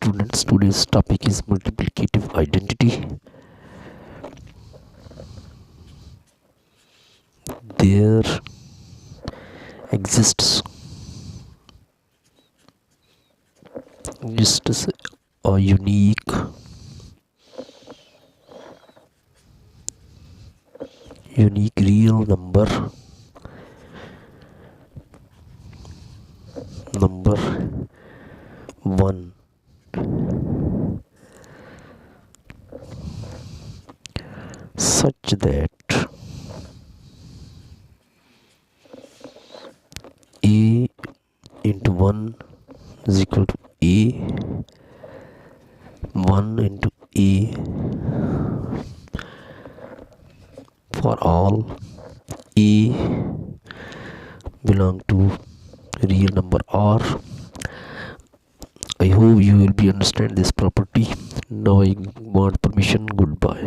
students, today's topic is multiplicative identity. There exists a unique real number one, such that a into 1 is equal to a, 1 into a for all a belong to real number r. I hope you will be understand this property. Now I want permission. Goodbye.